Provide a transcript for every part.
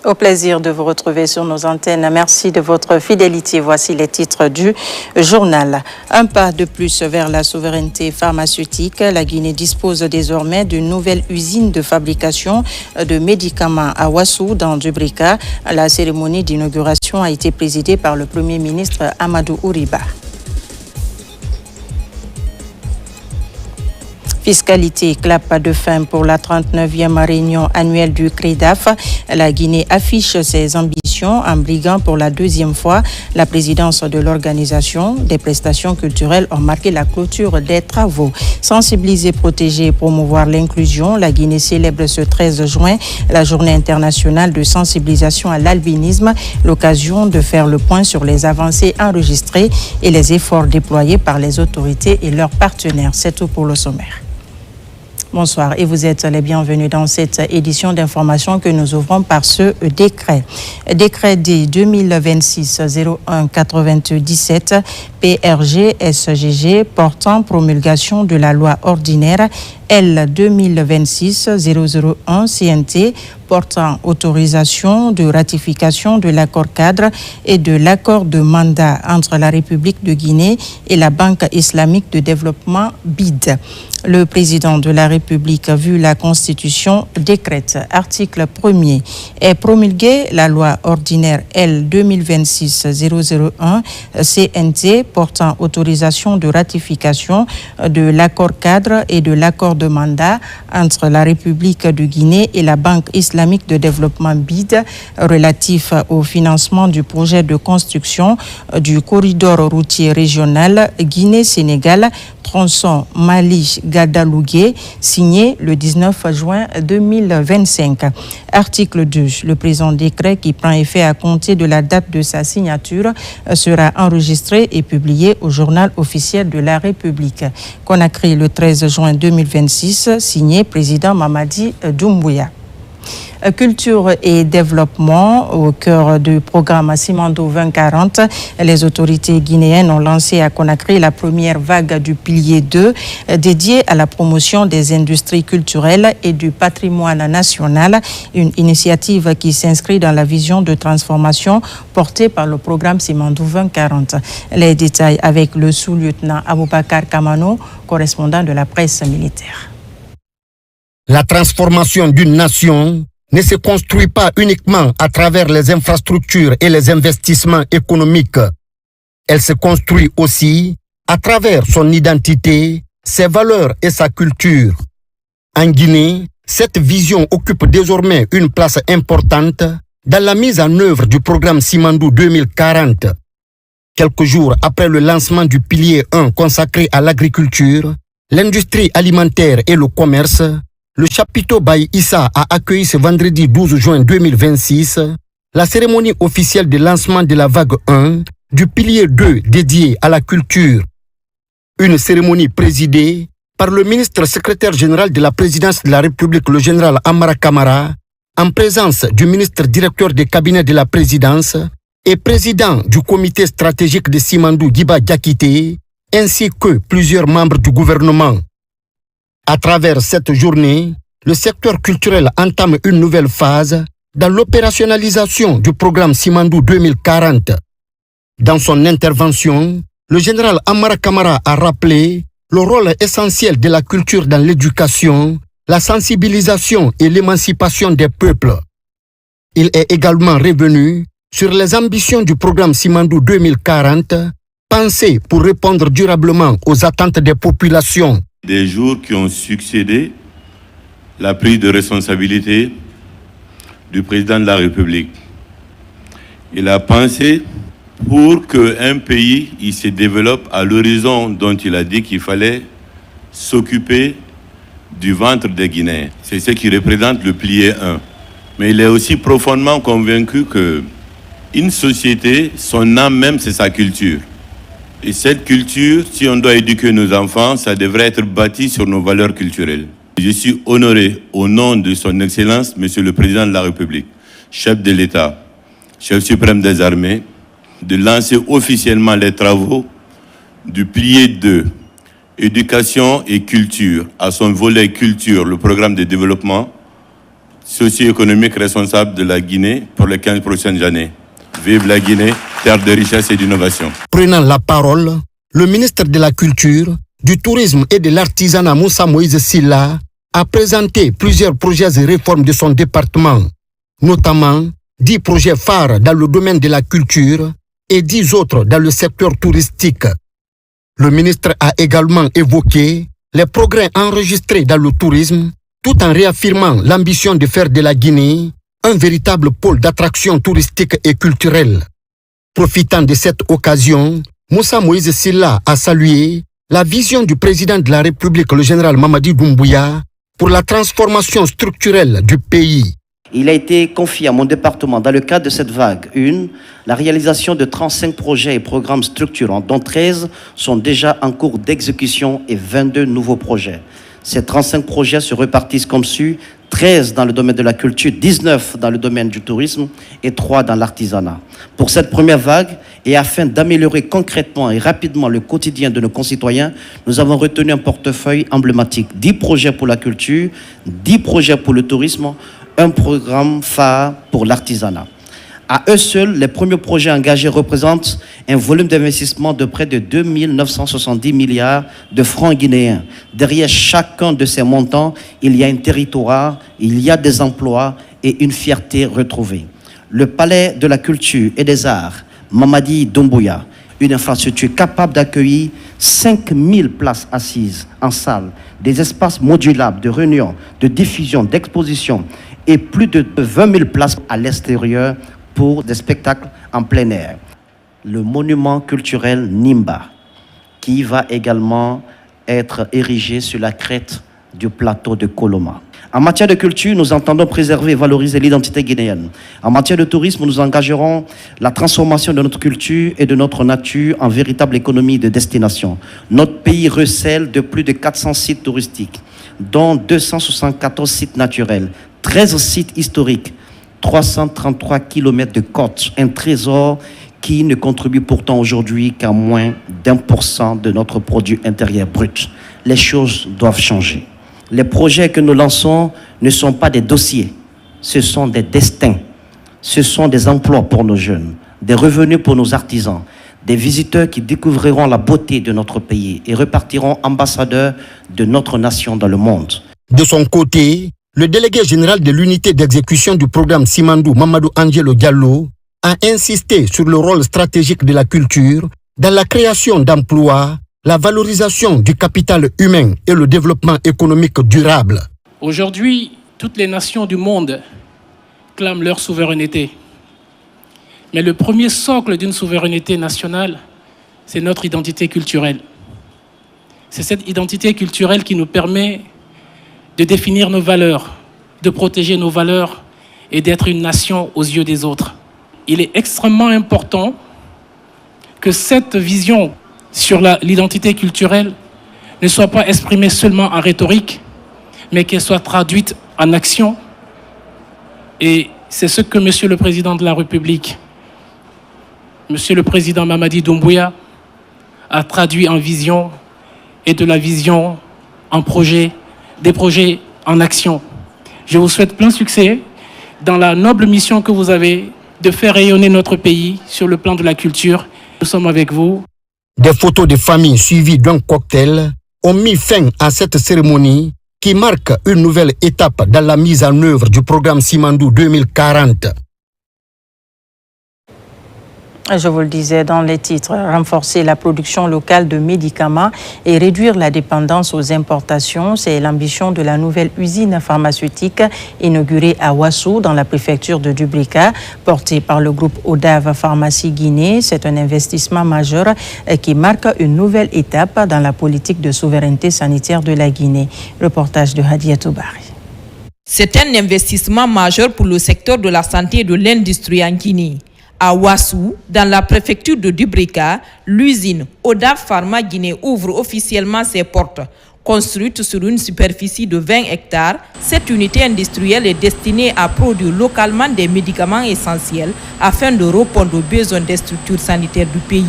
Au plaisir de vous retrouver sur nos antennes. Merci de votre fidélité. Voici les titres du journal. Un pas de plus vers la souveraineté pharmaceutique. La Guinée dispose désormais d'une nouvelle usine de fabrication de médicaments à Ouassou, dans Dubrika. La cérémonie d'inauguration a été présidée par le Premier ministre Amadou Ouriba. Fiscalité, clap de fin pour la 39e réunion annuelle du CREDAF. La Guinée affiche ses ambitions en briguant pour la deuxième fois la présidence de l'organisation. Des prestations culturelles ont marqué la clôture des travaux. Sensibiliser, protéger et promouvoir l'inclusion. La Guinée célèbre ce 13 juin la journée internationale de sensibilisation à l'albinisme, l'occasion de faire le point sur les avancées enregistrées et les efforts déployés par les autorités et leurs partenaires. C'est tout pour le sommaire. Bonsoir et vous êtes les bienvenus dans cette édition d'information que nous ouvrons par ce décret. Décret D 2026-01-97 PRG-SGG portant promulgation de la loi ordinaire L 2026-001 CNT portant autorisation de ratification de l'accord cadre et de l'accord de mandat entre la République de Guinée et la Banque islamique de développement BID. Le président de la République, vu la Constitution, décrète, article 1er, est promulguée la loi ordinaire L 2026-001 CNT portant autorisation de ratification de l'accord cadre et de l'accord de mandat entre la République de Guinée et la Banque islamique de développement BID relatif au financement du projet de construction du corridor routier régional Guinée-Sénégal, tronçon Mali-Gadalougué, signé le 19 juin 2025. Article 2. Le présent décret, qui prend effet à compter de la date de sa signature, sera enregistré et publié au journal officiel de la République. Conakry, le 13 juin 2026, signé président Mamadi Doumbouya. Culture et développement au cœur du programme Simandou 2040. Les autorités guinéennes ont lancé à Conakry la première vague du pilier 2 dédiée à la promotion des industries culturelles et du patrimoine national, une initiative qui s'inscrit dans la vision de transformation portée par le programme Simandou 2040. Les détails avec le sous-lieutenant Aboubakar Kamano, correspondant de la presse militaire. La transformation d'une nation ne se construit pas uniquement à travers les infrastructures et les investissements économiques. Elle se construit aussi à travers son identité, ses valeurs et sa culture. En Guinée, cette vision occupe désormais une place importante dans la mise en œuvre du programme Simandou 2040. Quelques jours après le lancement du pilier 1 consacré à l'agriculture, l'industrie alimentaire et le commerce, le chapiteau Baye Issa a accueilli ce vendredi 12 juin 2026 la cérémonie officielle de lancement de la vague 1 du pilier 2 dédié à la culture. Une cérémonie présidée par le ministre secrétaire général de la présidence de la République, le général Amara Kamara, en présence du ministre directeur des cabinets de la présidence et président du comité stratégique de Simandou Giba Diakité, ainsi que plusieurs membres du gouvernement. À travers cette journée, le secteur culturel entame une nouvelle phase dans l'opérationnalisation du programme Simandou 2040. Dans son intervention, le général Amara Kamara a rappelé le rôle essentiel de la culture dans l'éducation, la sensibilisation et l'émancipation des peuples. Il est également revenu sur les ambitions du programme Simandou 2040, pensé pour répondre durablement aux attentes des populations. Des jours qui ont succédé la prise de responsabilité du président de la République. Il a pensé pour qu'un pays il se développe à l'horizon dont il a dit qu'il fallait s'occuper du ventre des Guinéens. C'est ce qui représente le pilier 1. Mais il est aussi profondément convaincu qu'une société, son âme même, c'est sa culture. Et cette culture, si on doit éduquer nos enfants, ça devrait être bâti sur nos valeurs culturelles. Je suis honoré, au nom de son Excellence, Monsieur le Président de la République, chef de l'État, chef suprême des armées, de lancer officiellement les travaux du pilier 2, éducation et culture, à son volet culture, le programme de développement socio-économique responsable de la Guinée pour les 15 prochaines années. Vive la Guinée, terre de richesse et d'innovation. Prenant la parole, le ministre de la Culture, du Tourisme et de l'Artisanat Moussa Moïse Silla a présenté plusieurs projets et réformes de son département, notamment 10 projets phares dans le domaine de la culture et 10 autres dans le secteur touristique. Le ministre a également évoqué les progrès enregistrés dans le tourisme, tout en réaffirmant l'ambition de faire de la Guinée un véritable pôle d'attraction touristique et culturelle. Profitant de cette occasion, Moussa Moïse Silla a salué la vision du président de la République, le général Mamadi Doumbouya, pour la transformation structurelle du pays. Il a été confié à mon département, dans le cadre de cette vague 1, la réalisation de 35 projets et programmes structurants, dont 13 sont déjà en cours d'exécution et 22 nouveaux projets. Ces 35 projets se répartissent comme suit: 13 dans le domaine de la culture, 19 dans le domaine du tourisme et 3 dans l'artisanat. Pour cette première vague, et afin d'améliorer concrètement et rapidement le quotidien de nos concitoyens, nous avons retenu un portefeuille emblématique: 10 projets pour la culture, 10 projets pour le tourisme, un programme phare pour l'artisanat. À eux seuls, les premiers projets engagés représentent un volume d'investissement de près de 2 970 milliards de francs guinéens. Derrière chacun de ces montants, il y a un territoire, il y a des emplois et une fierté retrouvée. Le Palais de la Culture et des Arts, Mamadi Doumbouya, une infrastructure capable d'accueillir 5000 places assises en salle, des espaces modulables de réunion, de diffusion, d'exposition et plus de 20 000 places à l'extérieur pour des spectacles en plein air. Le monument culturel Nimba, qui va également être érigé sur la crête du plateau de Koloma. En matière de culture, nous entendons préserver et valoriser l'identité guinéenne. En matière de tourisme, nous engagerons la transformation de notre culture et de notre nature en véritable économie de destination. Notre pays recèle de plus de 400 sites touristiques, dont 274 sites naturels, 13 sites historiques, 333 km de côtes, un trésor qui ne contribue pourtant aujourd'hui qu'à moins d'1% de notre produit intérieur brut. Les choses doivent changer. Les projets que nous lançons ne sont pas des dossiers, ce sont des destins, ce sont des emplois pour nos jeunes, des revenus pour nos artisans, des visiteurs qui découvriront la beauté de notre pays et repartiront ambassadeurs de notre nation dans le monde. De son côté, le délégué général de l'unité d'exécution du programme Simandou, Mamadou Angelo Diallo, a insisté sur le rôle stratégique de la culture dans la création d'emplois, la valorisation du capital humain et le développement économique durable. Aujourd'hui, toutes les nations du monde clament leur souveraineté. Mais le premier socle d'une souveraineté nationale, c'est notre identité culturelle. C'est cette identité culturelle qui nous permet de définir nos valeurs, de protéger nos valeurs et d'être une nation aux yeux des autres. Il est extrêmement important que cette vision sur l'identité culturelle ne soit pas exprimée seulement en rhétorique, mais qu'elle soit traduite en action. Et c'est ce que Monsieur le Président de la République, Monsieur le Président Mamadi Doumbouya, a traduit en vision et de la vision en projet, des projets en action. Je vous souhaite plein succès dans la noble mission que vous avez de faire rayonner notre pays sur le plan de la culture. Nous sommes avec vous. Des photos de famille suivies d'un cocktail ont mis fin à cette cérémonie qui marque une nouvelle étape dans la mise en œuvre du programme Simandou 2040. Je vous le disais dans les titres, renforcer la production locale de médicaments et réduire la dépendance aux importations, c'est l'ambition de la nouvelle usine pharmaceutique inaugurée à Ouassou dans la préfecture de Dubrika, portée par le groupe Odav Pharmacie Guinée. C'est un investissement majeur qui marque une nouvelle étape dans la politique de souveraineté sanitaire de la Guinée. Reportage de Hadiatou Bari. C'est un investissement majeur pour le secteur de la santé et de l'industrie en Guinée. À Ouassou, dans la préfecture de Dubrika, l'usine Odav Pharma Guinée ouvre officiellement ses portes. Construite sur une superficie de 20 hectares, cette unité industrielle est destinée à produire localement des médicaments essentiels afin de répondre aux besoins des structures sanitaires du pays.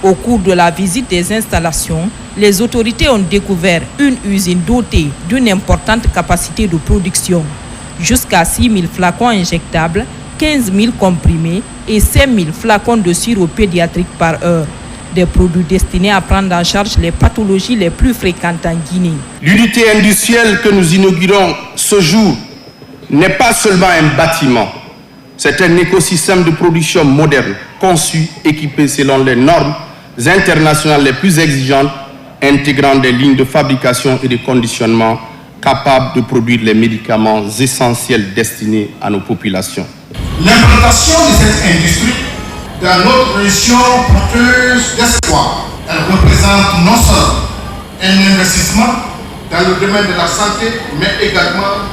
Au cours de la visite des installations, les autorités ont découvert une usine dotée d'une importante capacité de production. jusqu'à 6 000 flacons injectables, 15 000 comprimés et 5 000 flacons de sirop pédiatrique par heure. Des produits destinés à prendre en charge les pathologies les plus fréquentes en Guinée. L'unité industrielle que nous inaugurons ce jour n'est pas seulement un bâtiment, c'est un écosystème de production moderne, conçu, équipé selon les normes internationales les plus exigeantes, intégrant des lignes de fabrication et de conditionnement capables de produire les médicaments essentiels destinés à nos populations. L'implantation de cette industrie dans notre région porteuse d'espoir, elle représente non seulement un investissement dans le domaine de la santé, mais également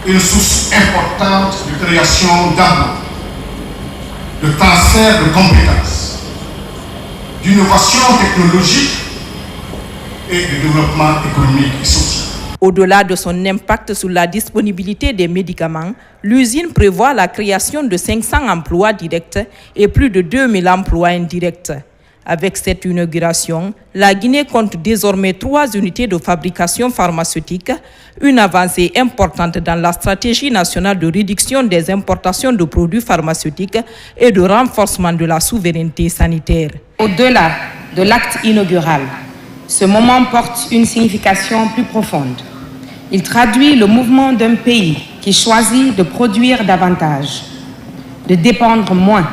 une source importante de création d'emplois, de transfert de compétences, d'innovation technologique et de développement économique et social. Au-delà de son impact sur la disponibilité des médicaments, l'usine prévoit la création de 500 emplois directs et plus de 2000 emplois indirects. Avec cette inauguration, la Guinée compte désormais 3 unités de fabrication pharmaceutique, une avancée importante dans la stratégie nationale de réduction des importations de produits pharmaceutiques et de renforcement de la souveraineté sanitaire. Au-delà de l'acte inaugural, ce moment porte une signification plus profonde. Il traduit le mouvement d'un pays qui choisit de produire davantage, de dépendre moins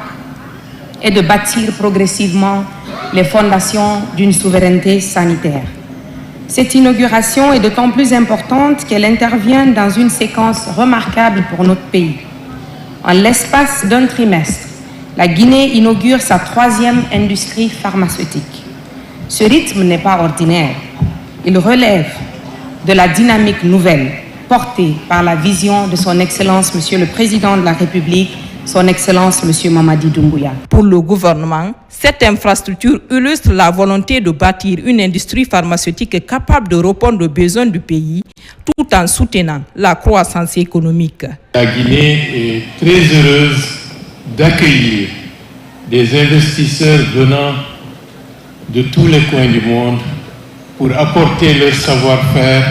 et de bâtir progressivement les fondations d'une souveraineté sanitaire. Cette inauguration est d'autant plus importante qu'elle intervient dans une séquence remarquable pour notre pays. En l'espace d'un trimestre, la Guinée inaugure sa 3e industrie pharmaceutique. Ce rythme n'est pas ordinaire. Il relève de la dynamique nouvelle portée par la vision de son Excellence, Monsieur le Président de la République, son Excellence, Monsieur Mamadi Doumbouya. Pour le gouvernement, cette infrastructure illustre la volonté de bâtir une industrie pharmaceutique capable de répondre aux besoins du pays, tout en soutenant la croissance économique. La Guinée est très heureuse d'accueillir des investisseurs venant de tous les coins du monde pour apporter leur savoir-faire,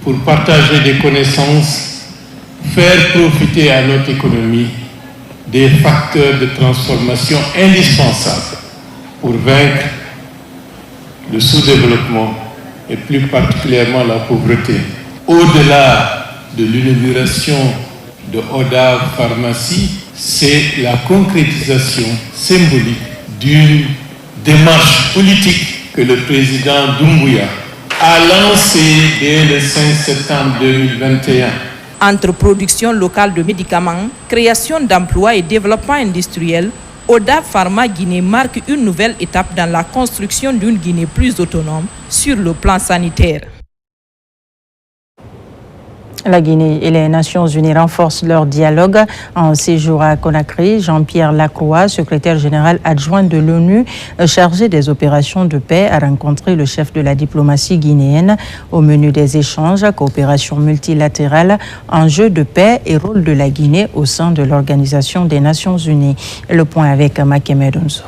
pour partager des connaissances, faire profiter à notre économie des facteurs de transformation indispensables pour vaincre le sous-développement et plus particulièrement la pauvreté. Au-delà de l'inauguration de ODAV Pharmacie, c'est la concrétisation symbolique d'une démarche politique que le président Doumbouya a lancée dès le 5 septembre 2021. Entre production locale de médicaments, création d'emplois et développement industriel, ODAV Pharma Guinée marque une nouvelle étape dans la construction d'une Guinée plus autonome sur le plan sanitaire. La Guinée et les Nations Unies renforcent leur dialogue. En séjour à Conakry, Jean-Pierre Lacroix, secrétaire général adjoint de l'ONU, chargé des opérations de paix, a rencontré le chef de la diplomatie guinéenne. Au menu des échanges, coopération multilatérale, enjeux de paix et rôle de la Guinée au sein de l'Organisation des Nations Unies. Le point avec Makeme Donzo.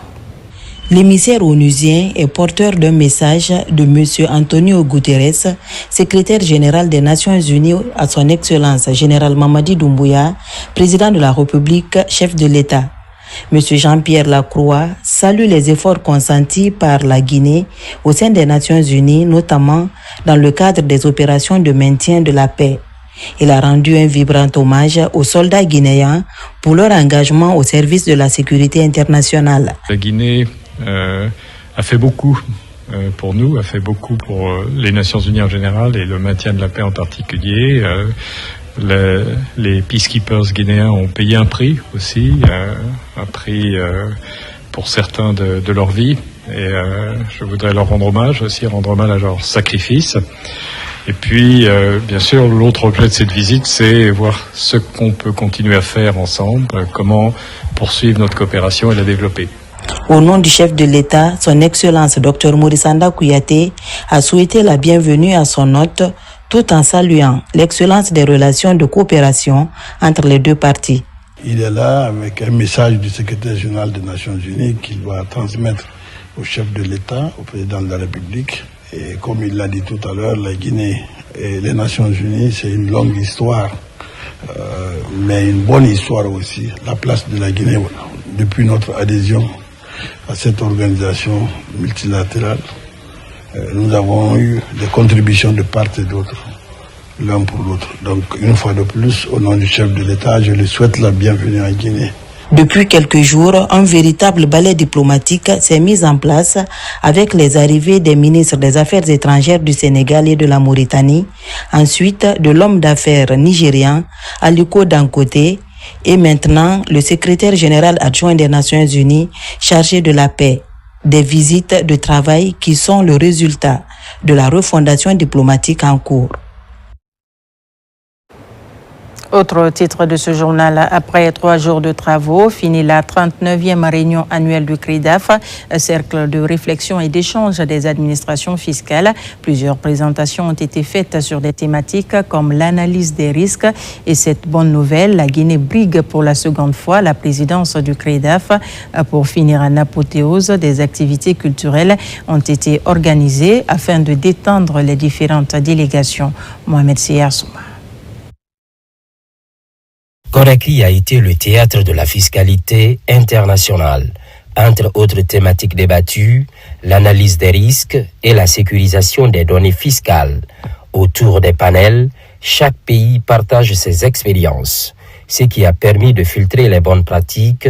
L'émissaire onusien est porteur d'un message de M. Antonio Guterres, secrétaire général des Nations Unies, à son Excellence général Mamadi Doumbouya, président de la République, chef de l'État. M. Jean-Pierre Lacroix salue les efforts consentis par la Guinée au sein des Nations Unies, notamment dans le cadre des opérations de maintien de la paix. Il a rendu un vibrant hommage aux soldats guinéens pour leur engagement au service de la sécurité internationale. La Guinée a fait beaucoup pour nous, a fait beaucoup pour les Nations Unies en général et le maintien de la paix en particulier. Les peacekeepers guinéens ont payé un prix aussi, un prix pour certains de leur vie. Et je voudrais leur rendre hommage aussi, rendre hommage à leur sacrifice. Et puis, bien sûr, l'autre objet de cette visite, c'est voir ce qu'on peut continuer à faire ensemble, comment poursuivre notre coopération et la développer. Au nom du chef de l'État, son Excellence Dr Maurice Kouyaté a souhaité la bienvenue à son hôte tout en saluant l'excellence des relations de coopération entre les deux parties. Il est là avec un message du secrétaire général des Nations Unies qu'il va transmettre au chef de l'État, au président de la République. Et comme il l'a dit tout à l'heure, la Guinée et les Nations Unies, c'est une longue histoire mais une bonne histoire aussi, la place de la Guinée depuis notre adhésion à cette organisation multilatérale. Nous avons eu des contributions de part et d'autre, l'un pour l'autre. Donc une fois de plus, au nom du chef de l'État, je lui souhaite la bienvenue en Guinée. Depuis quelques jours, un véritable ballet diplomatique s'est mis en place avec les arrivées des ministres des Affaires étrangères du Sénégal et de la Mauritanie, ensuite de l'homme d'affaires nigérian Aliko Dangote et maintenant le secrétaire général adjoint des Nations Unies chargé de la paix. Des visites de travail qui sont le résultat de la refondation diplomatique en cours. Autre titre de ce journal, après 3 jours de travaux, finit la 39e réunion annuelle du CREDAF, cercle de réflexion et d'échange des administrations fiscales. Plusieurs présentations ont été faites sur des thématiques comme l'analyse des risques et cette bonne nouvelle, la Guinée brigue pour la seconde fois la présidence du CREDAF. Pour finir en apothéose, des activités culturelles ont été organisées afin de détendre les différentes délégations. Mohamed Seyar Souma. Conakry a été le théâtre de la fiscalité internationale. Entre autres thématiques débattues, l'analyse des risques et la sécurisation des données fiscales. Autour des panels, chaque pays partage ses expériences, ce qui a permis de filtrer les bonnes pratiques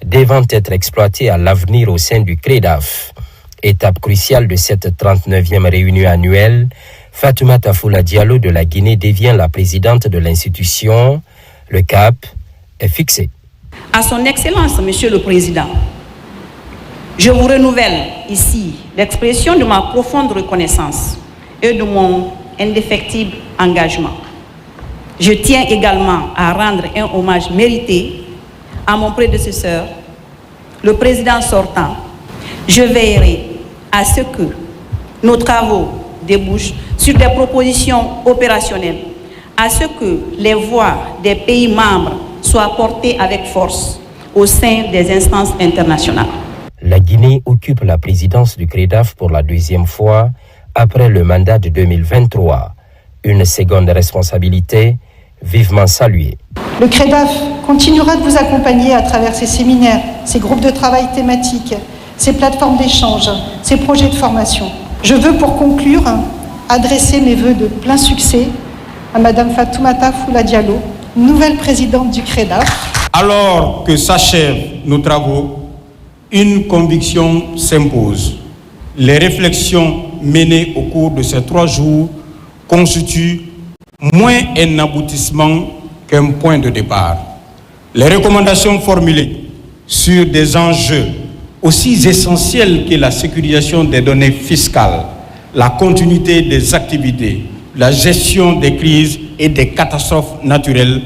devant être exploitées à l'avenir au sein du CREDAF. Étape cruciale de cette 39e réunion annuelle, Fatoumata Foula Diallo de la Guinée devient la présidente de l'institution. Le cap est fixé. À son Excellence, Monsieur le Président, je vous renouvelle ici l'expression de ma profonde reconnaissance et de mon indéfectible engagement. Je tiens également à rendre un hommage mérité à mon prédécesseur, le président sortant. Je veillerai à ce que nos travaux débouchent sur des propositions opérationnelles, à ce que les voix des pays membres soient portées avec force au sein des instances internationales. La Guinée occupe la présidence du CREDAF pour la 2e fois après le mandat de 2023. Une seconde responsabilité vivement saluée. Le CREDAF continuera de vous accompagner à travers ces séminaires, ces groupes de travail thématiques, ces plateformes d'échange, ces projets de formation. Je veux pour conclure adresser mes vœux de plein succès à Madame Fatoumata Foula Diallo, nouvelle présidente du CREDAF. Alors que s'achèvent nos travaux, une conviction s'impose. Les réflexions menées au cours de ces 3 jours constituent moins un aboutissement qu'un point de départ. Les recommandations formulées sur des enjeux aussi essentiels que la sécurisation des données fiscales, la continuité des activités, la gestion des crises et des catastrophes naturelles,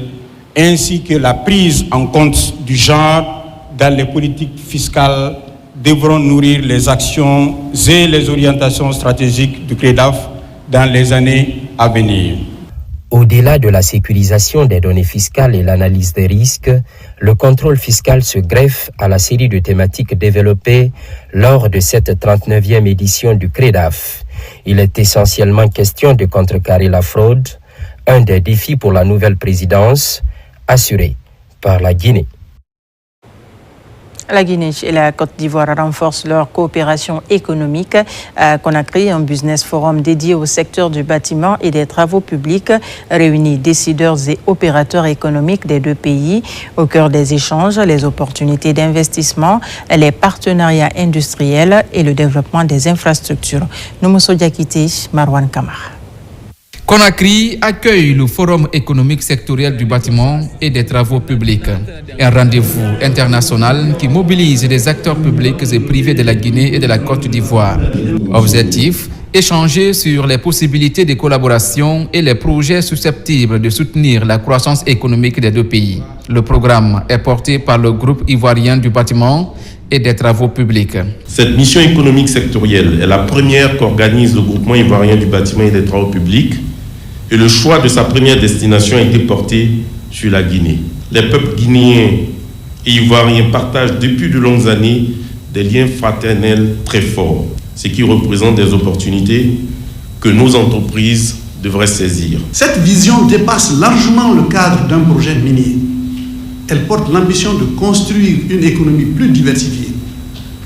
ainsi que la prise en compte du genre dans les politiques fiscales devront nourrir les actions et les orientations stratégiques du CREDAF dans les années à venir. Au-delà de la sécurisation des données fiscales et l'analyse des risques, le contrôle fiscal se greffe à la série de thématiques développées lors de cette 39e édition du CREDAF. Il est essentiellement question de contrecarrer la fraude, un des défis pour la nouvelle présidence, assurée par la Guinée. La Guinée et la Côte d'Ivoire renforcent leur coopération économique. À Conakry, un business forum dédié au secteur du bâtiment et des travaux publics réunit décideurs et opérateurs économiques des 2 pays. Au cœur des échanges, les opportunités d'investissement, les partenariats industriels et le développement des infrastructures. Noumousso Diakité, Marwan Kamara. Conakry accueille le Forum économique sectoriel du bâtiment et des travaux publics. Un rendez-vous international qui mobilise les acteurs publics et privés de la Guinée et de la Côte d'Ivoire. Objectif, échanger sur les possibilités de collaboration et les projets susceptibles de soutenir la croissance économique des 2 pays. Le programme est porté par le groupe ivoirien du bâtiment et des travaux publics. Cette mission économique sectorielle est la première qu'organise le groupement ivoirien du bâtiment et des travaux publics. Et le choix de sa première destination a été porté sur la Guinée. Les peuples guinéens et ivoiriens partagent depuis de longues années des liens fraternels très forts, ce qui représente des opportunités que nos entreprises devrait saisir. Cette vision dépasse largement le cadre d'un projet minier. Elle porte l'ambition de construire une économie plus diversifiée,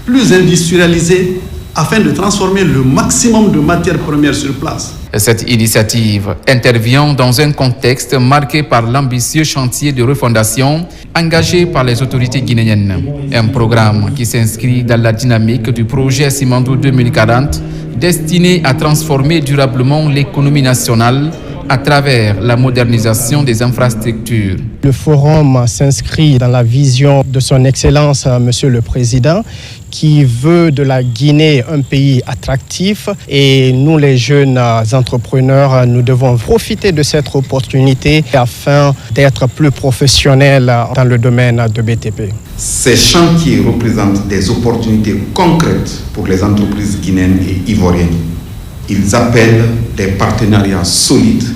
plus industrialisée, afin de transformer le maximum de matières premières sur place. Cette initiative intervient dans un contexte marqué par l'ambitieux chantier de refondation engagé par les autorités guinéennes. Un programme qui s'inscrit dans la dynamique du projet Simandou 2040, destiné à transformer durablement l'économie nationale à travers la modernisation des infrastructures. Le forum s'inscrit dans la vision de son Excellence, Monsieur le Président, qui veut de la Guinée un pays attractif, et nous les jeunes entrepreneurs, nous devons profiter de cette opportunité afin d'être plus professionnels dans le domaine de BTP. Ces chantiers représentent des opportunités concrètes pour les entreprises guinéennes et ivoiriennes. Ils appellent des partenariats solides,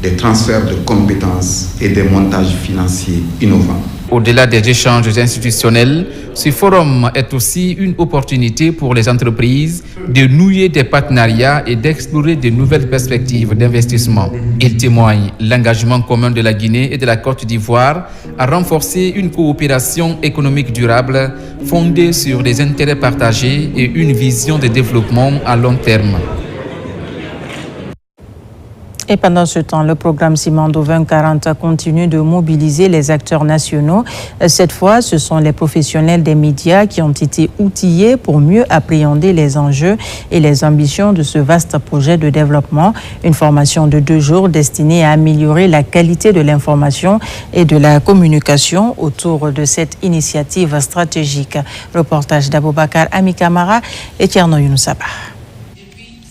des transferts de compétences et des montages financiers innovants. Au-delà des échanges institutionnels, ce forum est aussi une opportunité pour les entreprises de nouer des partenariats et d'explorer de nouvelles perspectives d'investissement. Il témoigne l'engagement commun de la Guinée et de la Côte d'Ivoire à renforcer une coopération économique durable fondée sur des intérêts partagés et une vision de développement à long terme. Et pendant ce temps, le programme Simandou 2040 continue de mobiliser les acteurs nationaux. Cette fois, ce sont les professionnels des médias qui ont été outillés pour mieux appréhender les enjeux et les ambitions de ce vaste projet de développement. Une formation de 2 jours destinée à améliorer la qualité de l'information et de la communication autour de cette initiative stratégique. Reportage d'Aboubacar Amikamara et Tierno Younoussaba.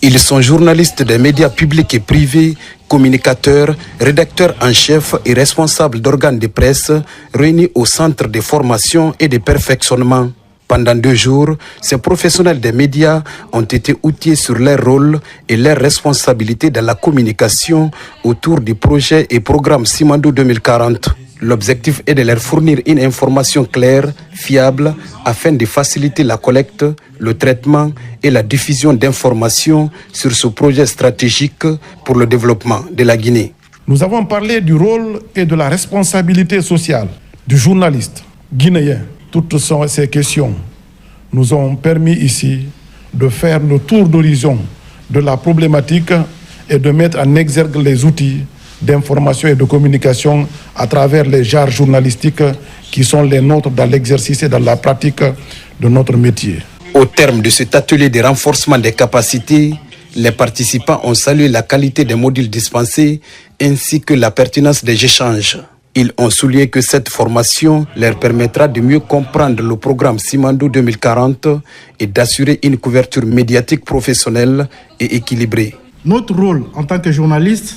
Ils sont journalistes des médias publics et privés, communicateurs, rédacteurs en chef et responsables d'organes de presse réunis au centre de formation et de perfectionnement. Pendant 2 jours, ces professionnels des médias ont été outillés sur leur rôle et leurs responsabilités dans la communication autour du projet et programme Simandou 2040. L'objectif est de leur fournir une information claire, fiable, afin de faciliter la collecte, le traitement et la diffusion d'informations sur ce projet stratégique pour le développement de la Guinée. Nous avons parlé du rôle et de la responsabilité sociale du journaliste guinéen. Toutes ces questions nous ont permis ici de faire le tour d'horizon de la problématique et de mettre en exergue les outils d'information et de communication à travers les genres journalistiques qui sont les nôtres dans l'exercice et dans la pratique de notre métier. Au terme de cet atelier de renforcement des capacités, les participants ont salué la qualité des modules dispensés ainsi que la pertinence des échanges. Ils ont souligné que cette formation leur permettra de mieux comprendre le programme Simandou 2040 et d'assurer une couverture médiatique professionnelle et équilibrée. Notre rôle en tant que journaliste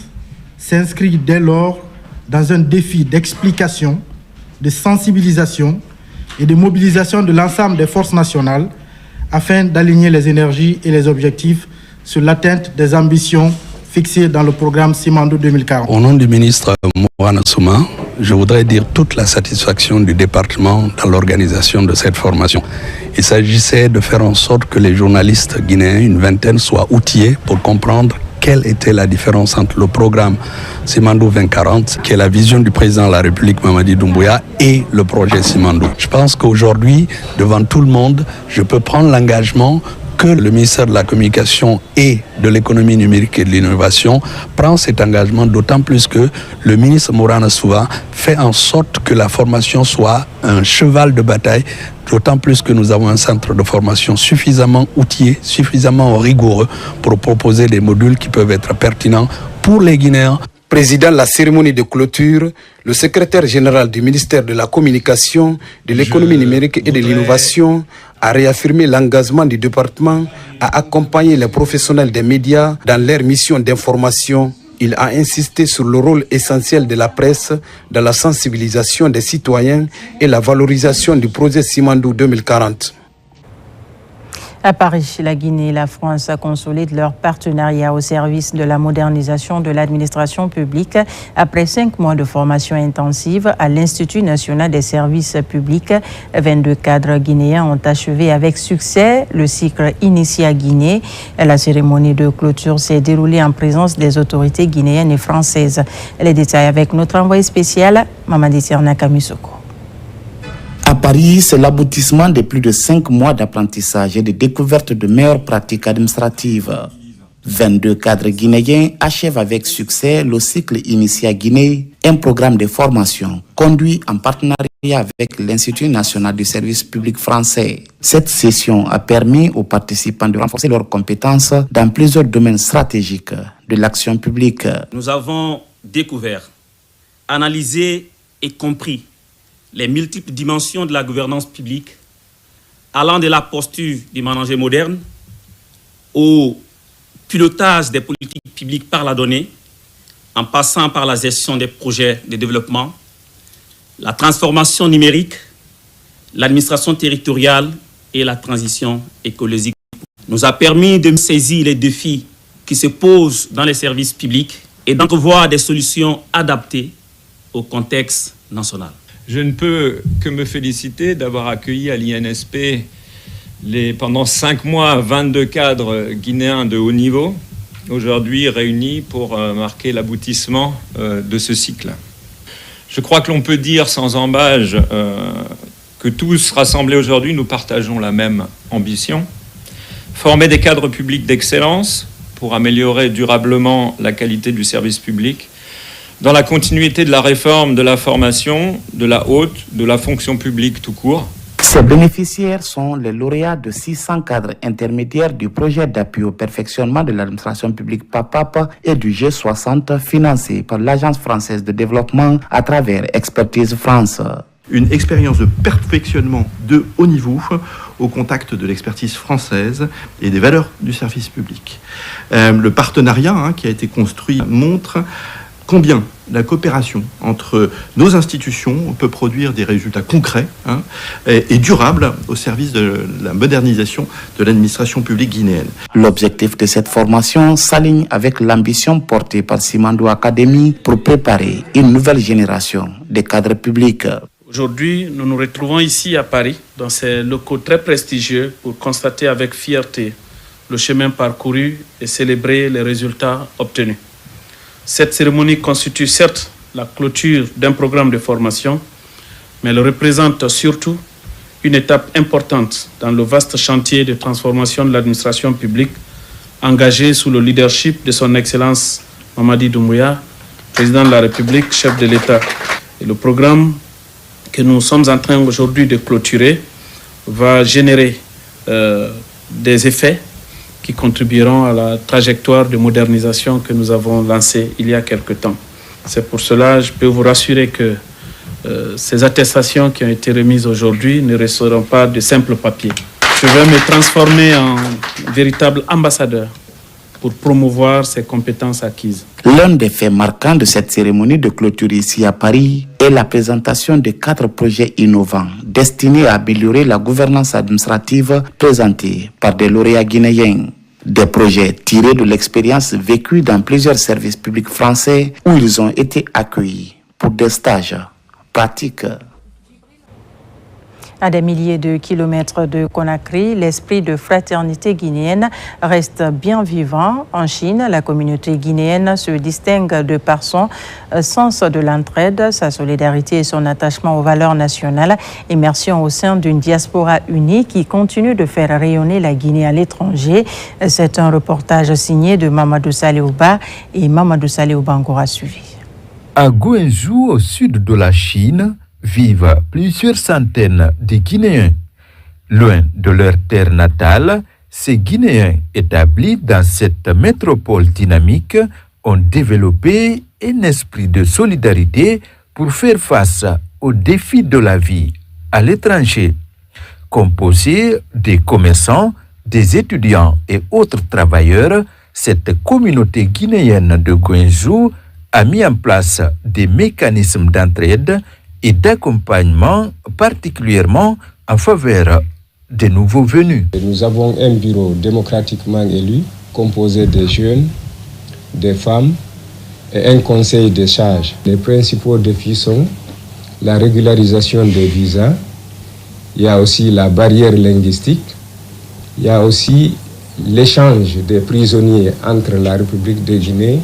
s'inscrit dès lors dans un défi d'explication, de sensibilisation et de mobilisation de l'ensemble des forces nationales afin d'aligner les énergies et les objectifs sur l'atteinte des ambitions fixées dans le programme Simandou 2040. Au nom du ministre Mourana Souma, je voudrais dire toute la satisfaction du département dans l'organisation de cette formation. Il s'agissait de faire en sorte que les journalistes guinéens, une vingtaine, soient outillés pour comprendre quelle était la différence entre le programme Simandou 2040, qui est la vision du président de la République Mamadi Doumbouya, et le projet Simandou. Je pense qu'aujourd'hui, devant tout le monde, je peux prendre l'engagement que le ministère de la Communication et de l'économie numérique et de l'innovation prend cet engagement, d'autant plus que le ministre Mourana Souma fait en sorte que la formation soit un cheval de bataille, d'autant plus que nous avons un centre de formation suffisamment outillé, suffisamment rigoureux pour proposer des modules qui peuvent être pertinents pour les Guinéens. Président de la cérémonie de clôture, le secrétaire général du ministère de la Communication, de l'économie numérique et de l'innovation a réaffirmé l'engagement du département à accompagner les professionnels des médias dans leur mission d'information. Il a insisté sur le rôle essentiel de la presse dans la sensibilisation des citoyens et la valorisation du projet Simandou 2040. À Paris, la Guinée et la France consolident leur partenariat au service de la modernisation de l'administration publique après 5 mois de formation intensive à l'Institut national des services publics. 22 cadres guinéens ont achevé avec succès le cycle initié à Guinée. La cérémonie de clôture s'est déroulée en présence des autorités guinéennes et françaises. Les détails avec notre envoyé spécial, Mamadi Tierna Kamisoko. À Paris, c'est l'aboutissement de plus de 5 mois d'apprentissage et de découverte de meilleures pratiques administratives. 22 cadres guinéens achèvent avec succès le cycle initié à Guinée, un programme de formation conduit en partenariat avec l'Institut national du service public français. Cette session a permis aux participants de renforcer leurs compétences dans plusieurs domaines stratégiques de l'action publique. Nous avons découvert, analysé et compris les multiples dimensions de la gouvernance publique, allant de la posture du manager moderne au pilotage des politiques publiques par la donnée, en passant par la gestion des projets de développement, la transformation numérique, l'administration territoriale et la transition écologique. Nous a permis de saisir les défis qui se posent dans les services publics et d'entrevoir des solutions adaptées au contexte national. Je ne peux que me féliciter d'avoir accueilli à l'INSP pendant 5 mois 22 cadres guinéens de haut niveau, aujourd'hui réunis pour marquer l'aboutissement de ce cycle. Je crois que l'on peut dire sans embâche que tous rassemblés aujourd'hui, nous partageons la même ambition. Former des cadres publics d'excellence pour améliorer durablement la qualité du service public, dans la continuité de la réforme de la formation, de la haute, de la fonction publique tout court. Ces bénéficiaires sont les lauréats de 600 cadres intermédiaires du projet d'appui au perfectionnement de l'administration publique PAPAP et du G60 financé par l'Agence française de développement à travers Expertise France. Une expérience de perfectionnement de haut niveau au contact de l'expertise française et des valeurs du service public. Le partenariat qui a été construit montre combien la coopération entre nos institutions peut produire des résultats concrets et durables au service de la modernisation de l'administration publique guinéenne. L'objectif de cette formation s'aligne avec l'ambition portée par Simandou Academy pour préparer une nouvelle génération de cadres publics. Aujourd'hui, nous nous retrouvons ici à Paris, dans ces locaux très prestigieux, pour constater avec fierté le chemin parcouru et célébrer les résultats obtenus. Cette cérémonie constitue certes la clôture d'un programme de formation, mais elle représente surtout une étape importante dans le vaste chantier de transformation de l'administration publique engagé sous le leadership de son Excellence Mamadi Doumbouya, président de la République, chef de l'État. Et le programme que nous sommes en train aujourd'hui de clôturer va générer des effets qui contribueront à la trajectoire de modernisation que nous avons lancée il y a quelque temps. C'est pour cela que je peux vous rassurer que ces attestations qui ont été remises aujourd'hui ne resteront pas de simples papiers. Je vais me transformer en véritable ambassadeur pour promouvoir ces compétences acquises. L'un des faits marquants de cette cérémonie de clôture ici à Paris est la présentation de 4 projets innovants destinés à améliorer la gouvernance administrative présentés par des lauréats guinéens. Des projets tirés de l'expérience vécue dans plusieurs services publics français où ils ont été accueillis pour des stages pratiques. À des milliers de kilomètres de Conakry, l'esprit de fraternité guinéenne reste bien vivant. En Chine, la communauté guinéenne se distingue de par son sens de l'entraide, sa solidarité et son attachement aux valeurs nationales. Immersion au sein d'une diaspora unie qui continue de faire rayonner la Guinée à l'étranger. C'est un reportage signé de Mamadou Saléouba et Mamadou Saléouba encore a suivi. À Guangzhou, au sud de la Chine, vivent plusieurs centaines de Guinéens. Loin de leur terre natale, ces Guinéens établis dans cette métropole dynamique ont développé un esprit de solidarité pour faire face aux défis de la vie à l'étranger. Composée des commerçants, des étudiants et autres travailleurs, cette communauté guinéenne de Guangzhou a mis en place des mécanismes d'entraide et d'accompagnement particulièrement en faveur des nouveaux venus. Nous avons un bureau démocratiquement élu, composé des jeunes, des femmes et un conseil des charges. Les principaux défis sont la régularisation des visas, il y a aussi la barrière linguistique, il y a aussi l'échange des prisonniers entre la République de Guinée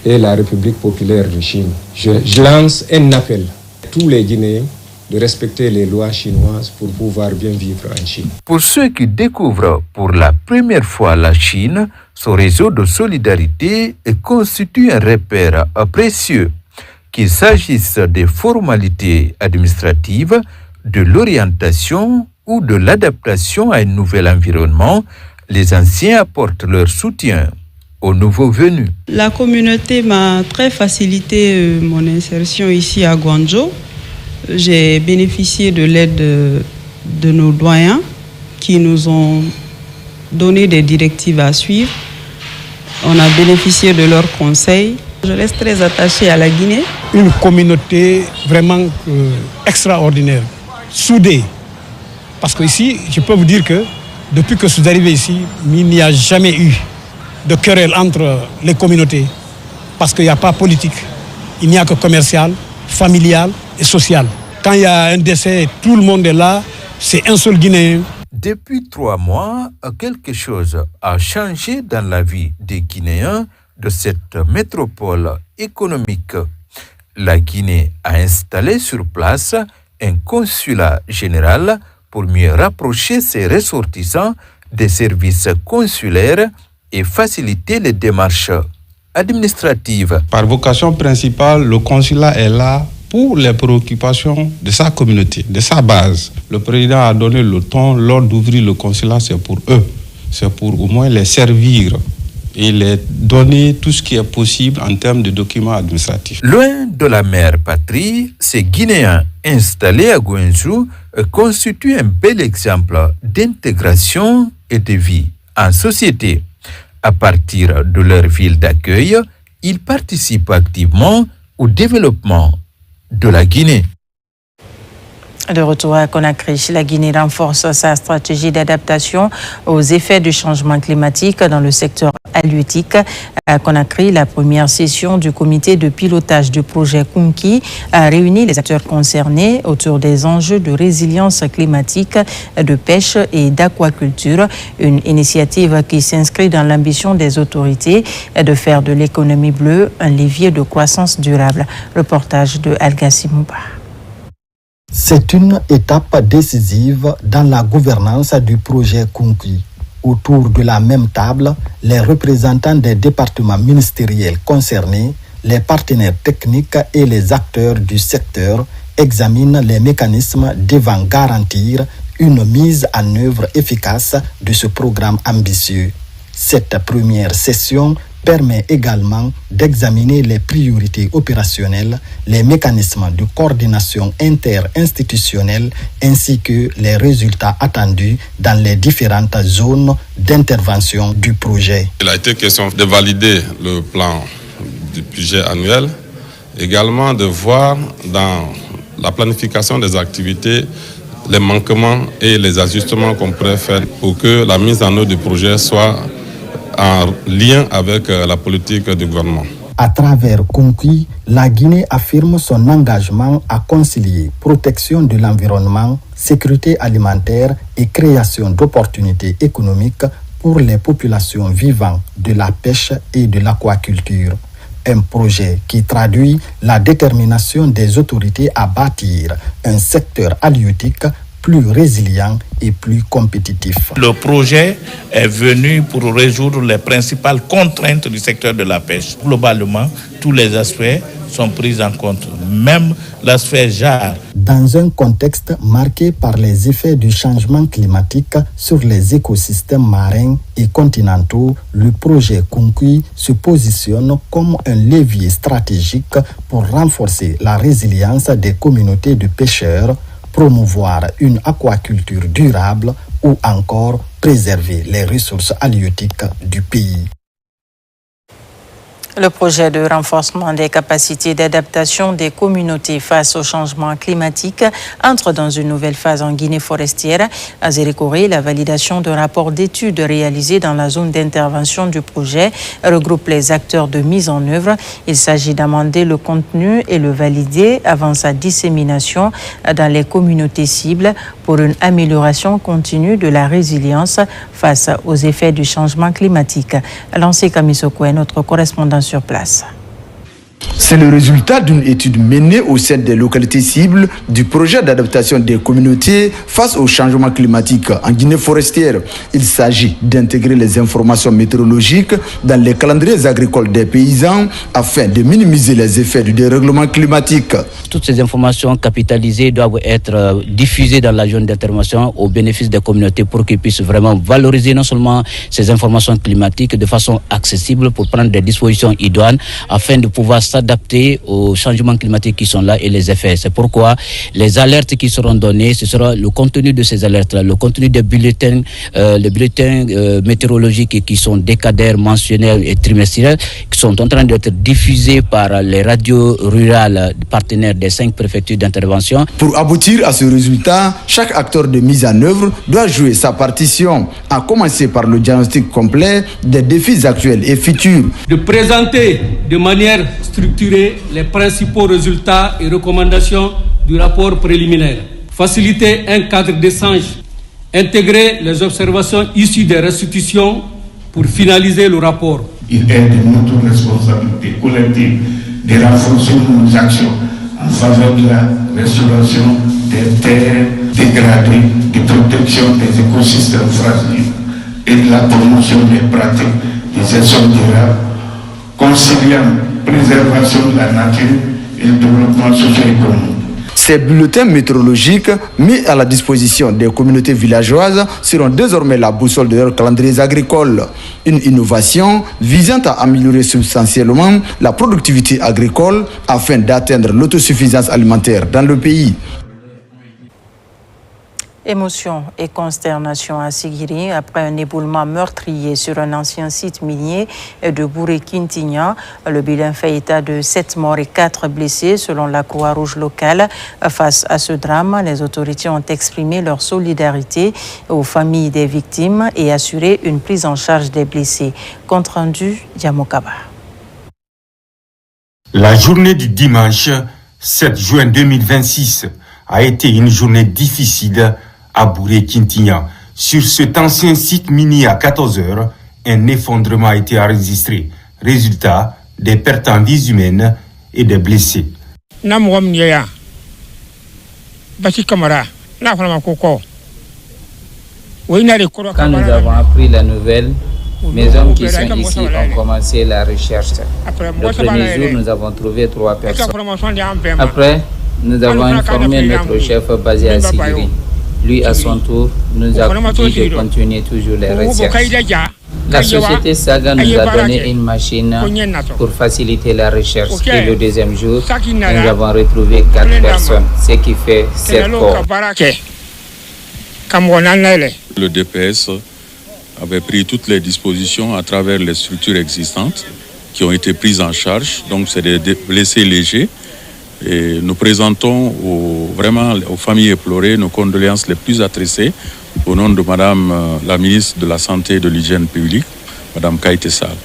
et la République populaire de Chine. Je lance un appel à tous les Guinéens de respecter les lois chinoises pour pouvoir bien vivre en Chine. Pour ceux qui découvrent pour la première fois la Chine, son réseau de solidarité constitue un repère précieux, qu'il s'agisse des formalités administratives, de l'orientation ou de l'adaptation à un nouvel environnement. Les anciens apportent leur soutien aux nouveaux venus. La communauté m'a très facilité mon insertion ici à Guangzhou. J'ai bénéficié de l'aide de nos doyens qui nous ont donné des directives à suivre. On a bénéficié de leurs conseils. Je reste très attachée à la Guinée. Une communauté vraiment extraordinaire, soudée. Parce qu'ici, je peux vous dire que depuis que je suis arrivé ici, il n'y a jamais eu de querelle entre les communautés. Parce qu'il n'y a pas politique. Il n'y a que commercial, familial et social. Quand il y a un décès, tout le monde est là. C'est un seul Guinéen. Depuis 3 mois, quelque chose a changé dans la vie des Guinéens de cette métropole économique. La Guinée a installé sur place un consulat général pour mieux rapprocher ses ressortissants des services consulaires et faciliter les démarches administratives. Par vocation principale, le consulat est là pour les préoccupations de sa communauté, de sa base. Le président a donné le ton lors d'ouvrir le consulat, c'est pour eux. C'est pour au moins les servir et les donner tout ce qui est possible en termes de documents administratifs. Loin de la mère patrie, ces Guinéens installés à Guangzhou constituent un bel exemple d'intégration et de vie en société. À partir de leur ville d'accueil, ils participent activement au développement de la Guinée. De retour à Conakry, la Guinée renforce sa stratégie d'adaptation aux effets du changement climatique dans le secteur halieutique. À Conakry, la première session du comité de pilotage du projet Kunki a réuni les acteurs concernés autour des enjeux de résilience climatique, de pêche et d'aquaculture. Une initiative qui s'inscrit dans l'ambition des autorités de faire de l'économie bleue un levier de croissance durable. Reportage de Al-Gassi Mouba. C'est une étape décisive dans la gouvernance du projet Kunki. Autour de la même table, les représentants des départements ministériels concernés, les partenaires techniques et les acteurs du secteur examinent les mécanismes devant garantir une mise en œuvre efficace de ce programme ambitieux. Cette première session permet également d'examiner les priorités opérationnelles, les mécanismes de coordination interinstitutionnelle ainsi que les résultats attendus dans les différentes zones d'intervention du projet. Il a été question de valider le plan du budget annuel, également de voir dans la planification des activités les manquements et les ajustements qu'on pourrait faire pour que la mise en œuvre du projet soit en lien avec la politique du gouvernement. À travers Kunki, la Guinée affirme son engagement à concilier protection de l'environnement, sécurité alimentaire et création d'opportunités économiques pour les populations vivant de la pêche et de l'aquaculture. Un projet qui traduit la détermination des autorités à bâtir un secteur halieutique plus résilient et plus compétitif. Le projet est venu pour résoudre les principales contraintes du secteur de la pêche. Globalement, tous les aspects sont pris en compte, même l'aspect JAR. Dans un contexte marqué par les effets du changement climatique sur les écosystèmes marins et continentaux, le projet Kunki se positionne comme un levier stratégique pour renforcer la résilience des communautés de pêcheurs, promouvoir une aquaculture durable ou encore préserver les ressources halieutiques du pays. Le projet de renforcement des capacités d'adaptation des communautés face au changement climatique entre dans une nouvelle phase en Guinée forestière. À Zérékoré, la validation d'un rapport d'études réalisé dans la zone d'intervention du projet regroupe les acteurs de mise en œuvre. Il s'agit d'amender le contenu et le valider avant sa dissémination dans les communautés cibles pour une amélioration continue de la résilience face aux effets du changement climatique. Lancé Kamisoko est notre correspondant sur place. C'est le résultat d'une étude menée au sein des localités cibles du projet d'adaptation des communautés face au changement climatique en Guinée forestière. Il s'agit d'intégrer les informations météorologiques dans les calendriers agricoles des paysans afin de minimiser les effets du dérèglement climatique. Toutes ces informations capitalisées doivent être diffusées dans la zone d'intervention au bénéfice des communautés pour qu'ils puissent vraiment valoriser non seulement ces informations climatiques de façon accessible pour prendre des dispositions idoines afin de pouvoir s'adapter aux changements climatiques qui sont là et les effets. C'est pourquoi les alertes qui seront données, ce sera le contenu de ces alertes-là, le contenu des bulletins, les bulletins météorologiques qui sont décadaires, mensuels et trimestriels, qui sont en train d'être diffusés par les radios rurales partenaires des 5 préfectures d'intervention. Pour aboutir à ce résultat, chaque acteur de mise en œuvre doit jouer sa partition, à commencer par le diagnostic complet des défis actuels et futurs. De présenter de manière structurer les principaux résultats et recommandations du rapport préliminaire, faciliter un cadre d'échange, intégrer les observations issues des restitutions pour finaliser le rapport. Il est de notre responsabilité collective de renforcer nos actions en faveur de la restauration des terres dégradées, de protection des écosystèmes fragiles et de la promotion des pratiques de gestion durable, conciliant préservation de la nature et le développement socio-économique. Ces bulletins météorologiques mis à la disposition des communautés villageoises seront désormais la boussole de leurs calendriers agricoles. Une innovation visant à améliorer substantiellement la productivité agricole afin d'atteindre l'autosuffisance alimentaire dans le pays. Émotion et consternation à Sigiri après un éboulement meurtrier sur un ancien site minier de Bouré-Quintignan. Le bilan fait état de 7 morts et 4 blessés selon la Croix-Rouge locale. Face à ce drame, les autorités ont exprimé leur solidarité aux familles des victimes et assuré une prise en charge des blessés. Compte rendu, Diamokaba. La journée du dimanche 7 juin 2026 a été une journée difficile à Bouré-Quintignan. Sur cet ancien site minier à 14h, un effondrement a été enregistré. Résultat, des pertes en vies humaines et des blessés. Quand nous avons appris la nouvelle, mes hommes qui sont ici ont commencé la recherche. Le premier jour, nous avons trouvé 3 personnes. Après, nous avons informé notre chef basé à Sigiri. Lui, à son tour, nous a dit de continuer toujours les recherches. La société Saga nous a donné une machine pour faciliter la recherche. Et le deuxième jour, nous avons retrouvé 4 personnes, ce qui fait 7 corps. Le DPS avait pris toutes les dispositions à travers les structures existantes qui ont été prises en charge. Donc, c'est des blessés légers. Et nous présentons vraiment aux familles éplorées nos condoléances les plus attristées au nom de Madame la ministre de la Santé et de l'Hygiène publique, Madame Kaïté Sall.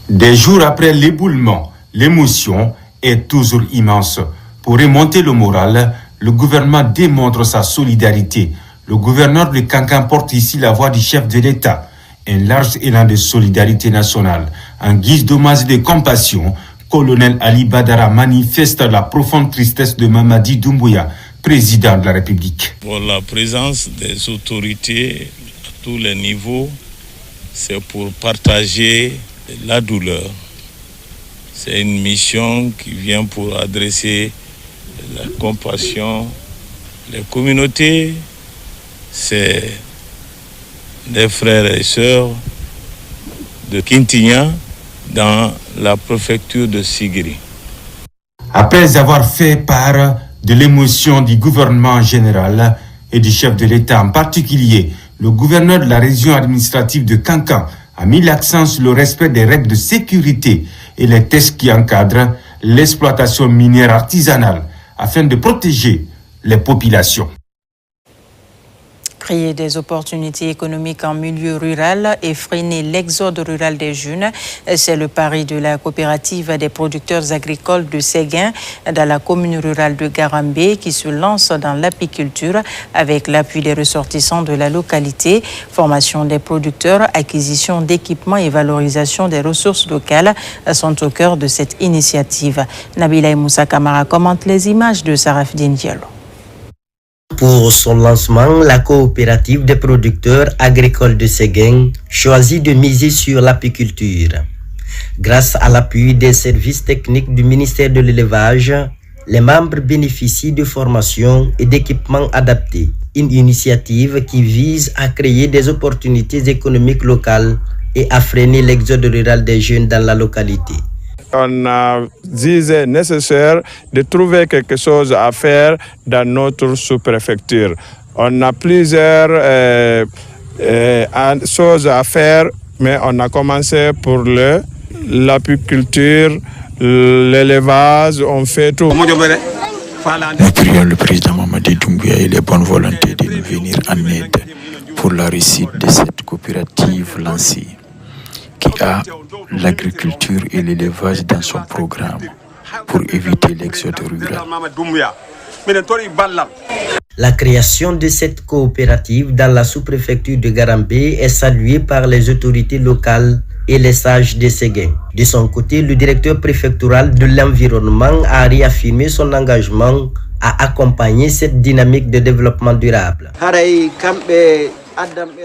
Des jours après l'éboulement, l'émotion est toujours immense. Pour remonter le moral, le gouvernement démontre sa solidarité. Le gouverneur de Kankan porte ici la voix du chef de l'État. Un large élan de solidarité nationale. En guise d'hommage et de compassion, Colonel Ali Badara manifeste la profonde tristesse de Mamadi Doumbouya, président de la République. Pour la présence des autorités à tous les niveaux, c'est pour partager la douleur. C'est une mission qui vient pour adresser la compassion. Les communautés, c'est des frères et sœurs de Quintignan dans la préfecture de Sigiri. Après avoir fait part de l'émotion du gouvernement général et du chef de l'État en particulier, le gouverneur de la région administrative de Kankan a mis l'accent sur le respect des règles de sécurité et les textes qui encadrent l'exploitation minière artisanale afin de protéger les populations. Créer des opportunités économiques en milieu rural et freiner l'exode rural des jeunes, c'est le pari de la coopérative des producteurs agricoles de Séguin dans la commune rurale de Garambé qui se lance dans l'apiculture avec l'appui des ressortissants de la localité. Formation des producteurs, acquisition d'équipements et valorisation des ressources locales sont au cœur de cette initiative. Nabila Moussa Kamara commente les images de Sarafdine Diallo. Pour son lancement, la coopérative des producteurs agricoles de Séguin choisit de miser sur l'apiculture. Grâce à l'appui des services techniques du ministère de l'Élevage, les membres bénéficient de formations et d'équipements adaptés. Une initiative qui vise à créer des opportunités économiques locales et à freiner l'exode rural des jeunes dans la localité. On a jugé nécessaire de trouver quelque chose à faire dans notre sous-préfecture. On a plusieurs choses à faire, mais on a commencé pour l'apiculture, l'élevage, on fait tout. Nous prions le président Mamadi Doumbouya et les bonnes volontés de nous venir en aide pour la réussite de cette coopérative lancée, qui a l'agriculture et l'élevage dans son programme pour éviter l'exode rural. La création de cette coopérative dans la sous-préfecture de Garambé est saluée par les autorités locales et les sages de Séguin. De son côté, le directeur préfectoral de l'environnement a réaffirmé son engagement à accompagner cette dynamique de développement durable.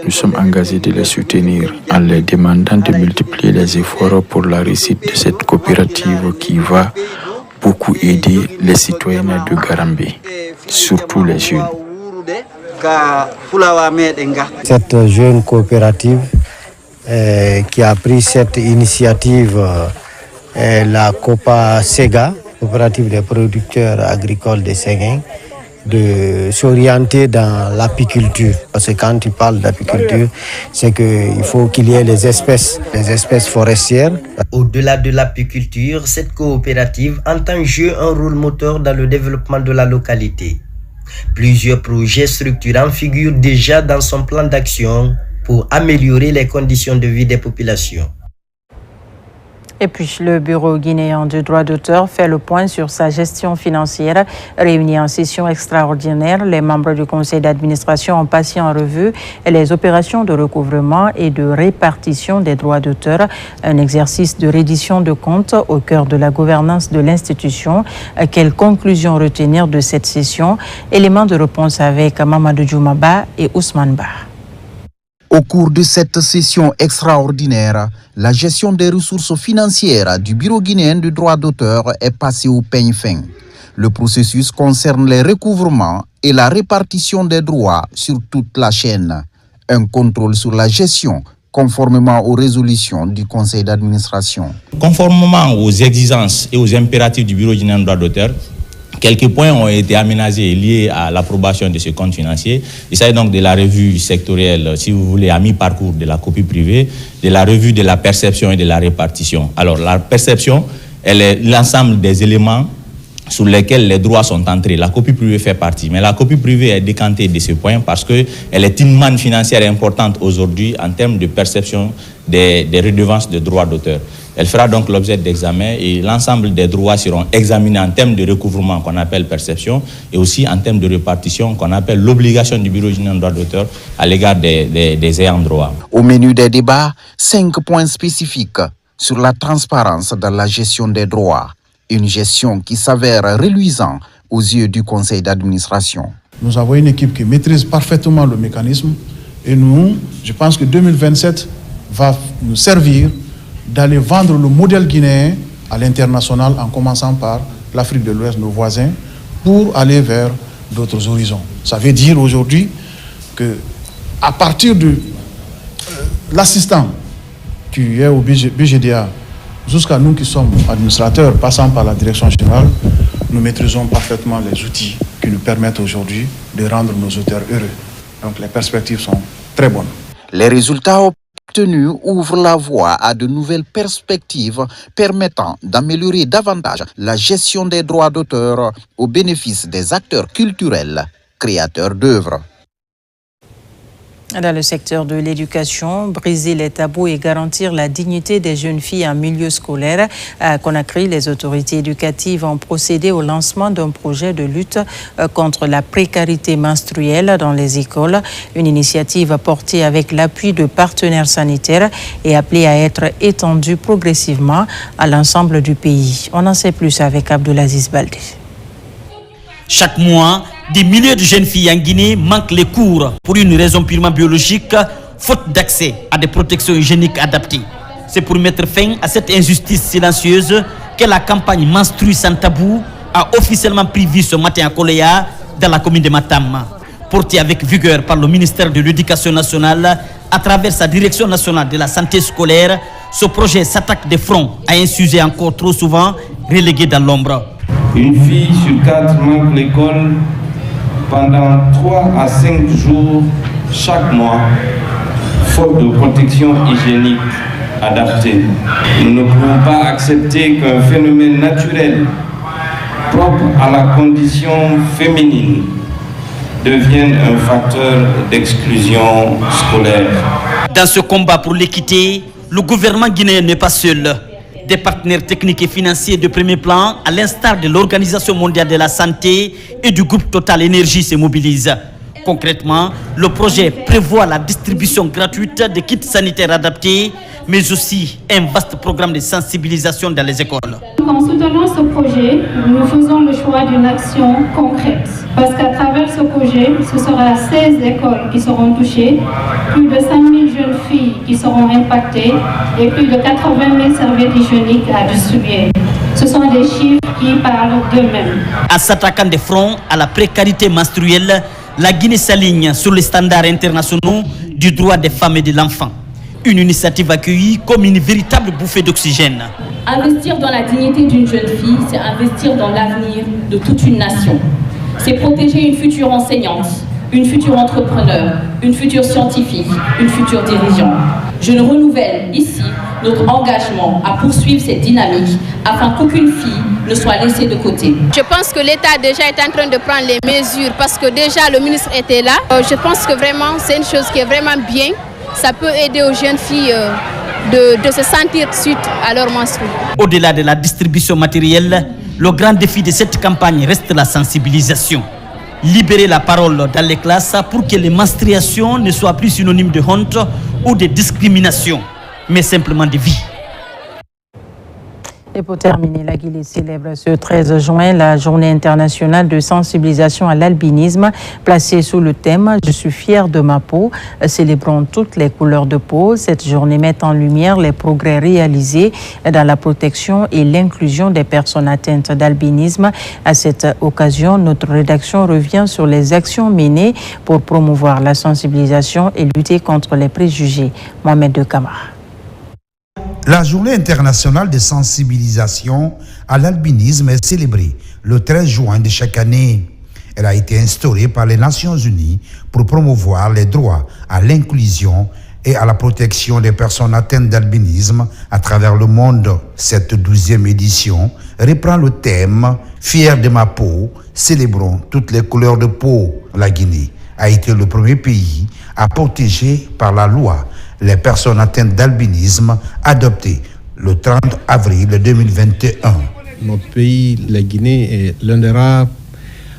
Nous sommes engagés de les soutenir en les demandant de multiplier les efforts pour la réussite de cette coopérative qui va beaucoup aider les citoyens de Garambé, surtout les jeunes. Cette jeune coopérative qui a pris cette initiative est la Copa Sega, coopérative des producteurs agricoles de Séguin, de s'orienter dans l'apiculture. Parce que quand tu parles d'apiculture, c'est qu'il faut qu'il y ait les espèces forestières. Au-delà de l'apiculture, cette coopérative entend jouer un rôle moteur dans le développement de la localité. Plusieurs projets structurants figurent déjà dans son plan d'action pour améliorer les conditions de vie des populations. Et puis, le Bureau guinéen du droit d'auteur fait le point sur sa gestion financière. Réunis en session extraordinaire, les membres du conseil d'administration ont passé en revue les opérations de recouvrement et de répartition des droits d'auteur, un exercice de reddition de comptes au cœur de la gouvernance de l'institution. Quelles conclusions retenir de cette session? Éléments de réponse avec Mamadou Djoumaba et Ousmane Ba. Au cours de cette session extraordinaire, la gestion des ressources financières du Bureau guinéen du droit d'auteur est passée au peigne fin. Le processus concerne les recouvrements et la répartition des droits sur toute la chaîne. Un contrôle sur la gestion conformément aux résolutions du conseil d'administration. Conformément aux exigences et aux impératifs du Bureau guinéen du droit d'auteur, quelques points ont été aménagés liés à l'approbation de ce compte financier. Il s'agit donc de la revue sectorielle, si vous voulez, à mi-parcours de la copie privée, de la revue de la perception et de la répartition. Alors, la perception, elle est l'ensemble des éléments sur lesquels les droits sont entrés. La copie privée fait partie. Mais la copie privée est décantée de ce point parce qu'elle est une manne financière importante aujourd'hui en termes de perception des redevances de droits d'auteur. Elle fera donc l'objet d'examen et l'ensemble des droits seront examinés en termes de recouvrement qu'on appelle perception et aussi en termes de répartition qu'on appelle l'obligation du Bureau guinéen de droit d'auteur à l'égard des ayants droit. Au menu des débats, 5 points spécifiques sur la transparence dans la gestion des droits. Une gestion qui s'avère reluisante aux yeux du conseil d'administration. Nous avons une équipe qui maîtrise parfaitement le mécanisme et nous, je pense que 2027 va nous servir d'aller vendre le modèle guinéen à l'international en commençant par l'Afrique de l'Ouest, nos voisins, pour aller vers d'autres horizons. Ça veut dire aujourd'hui que à partir de l'assistant qui est au BGDA jusqu'à nous qui sommes administrateurs, passant par la direction générale, nous maîtrisons parfaitement les outils qui nous permettent aujourd'hui de rendre nos auteurs heureux. Donc les perspectives sont très bonnes. Les résultats obtenus ouvrent la voie à de nouvelles perspectives permettant d'améliorer davantage la gestion des droits d'auteur au bénéfice des acteurs culturels, créateurs d'œuvres. Dans le secteur de l'éducation, briser les tabous et garantir la dignité des jeunes filles en milieu scolaire. À Conakry, les autorités éducatives ont procédé au lancement d'un projet de lutte contre la précarité menstruelle dans les écoles. Une initiative portée avec l'appui de partenaires sanitaires et appelée à être étendue progressivement à l'ensemble du pays. On en sait plus avec Abdulaziz Baldé. Chaque mois, des milliers de jeunes filles en Guinée manquent les cours pour une raison purement biologique, faute d'accès à des protections hygiéniques adaptées. C'est pour mettre fin à cette injustice silencieuse que la campagne Menstrue sans tabou a officiellement pris vie ce matin à Koleya, dans la commune de Matam. Portée avec vigueur par le ministère de l'Éducation nationale à travers sa direction nationale de la santé scolaire, ce projet s'attaque de front à un sujet encore trop souvent relégué dans l'ombre. Une fille sur 4 manque l'école pendant 3 à 5 jours chaque mois, faute de protection hygiénique adaptée. Nous ne pouvons pas accepter qu'un phénomène naturel propre à la condition féminine devienne un facteur d'exclusion scolaire. Dans ce combat pour l'équité, le gouvernement guinéen n'est pas seul. Des partenaires techniques et financiers de premier plan, à l'instar de l'Organisation mondiale de la santé et du groupe Total Énergie, se mobilisent. Concrètement, le projet prévoit la distribution gratuite de kits sanitaires adaptés, mais aussi un vaste programme de sensibilisation dans les écoles. En soutenant ce projet, nous faisons le choix d'une action concrète. Parce qu'à travers ce projet, ce sera 16 écoles qui seront touchées, plus de 5 000 jeunes filles qui seront impactées et plus de 80 000 serviettes hygiéniques à distribuer. Ce sont des chiffres qui parlent d'eux-mêmes. En s'attaquant de front à la précarité menstruelle, la Guinée s'aligne sur les standards internationaux du droit des femmes et de l'enfant. Une initiative accueillie comme une véritable bouffée d'oxygène. Investir dans la dignité d'une jeune fille, c'est investir dans l'avenir de toute une nation. C'est protéger une future enseignante, une future entrepreneur, une future scientifique, une future dirigeante. Je renouvelle ici notre engagement à poursuivre cette dynamique afin qu'aucune fille ne soit laissée de côté. Je pense que l'État déjà est en train de prendre les mesures parce que déjà le ministre était là. Je pense que vraiment c'est une chose qui est vraiment bien. Ça peut aider aux jeunes filles de se sentir suite à leur menstrues. Au-delà de la distribution matérielle, le grand défi de cette campagne reste la sensibilisation. Libérer la parole dans les classes pour que les menstruations ne soient plus synonymes de honte ou de discrimination, mais simplement de vie. Et pour terminer, la Guinée célèbre ce 13 juin la journée internationale de sensibilisation à l'albinisme, placée sous le thème « Je suis fier de ma peau ». Célébrons toutes les couleurs de peau. Cette journée met en lumière les progrès réalisés dans la protection et l'inclusion des personnes atteintes d'albinisme. À cette occasion, notre rédaction revient sur les actions menées pour promouvoir la sensibilisation et lutter contre les préjugés. Mohamed De Camara. La journée internationale de sensibilisation à l'albinisme est célébrée le 13 juin de chaque année. Elle a été instaurée par les Nations Unies pour promouvoir les droits à l'inclusion et à la protection des personnes atteintes d'albinisme à travers le monde. Cette 12e édition reprend le thème « Fier de ma peau, célébrons toutes les couleurs de peau ». La Guinée a été le premier pays à protéger par la loi les personnes atteintes d'albinisme adoptées le 30 avril 2021. Notre pays, la Guinée, est l'un des rares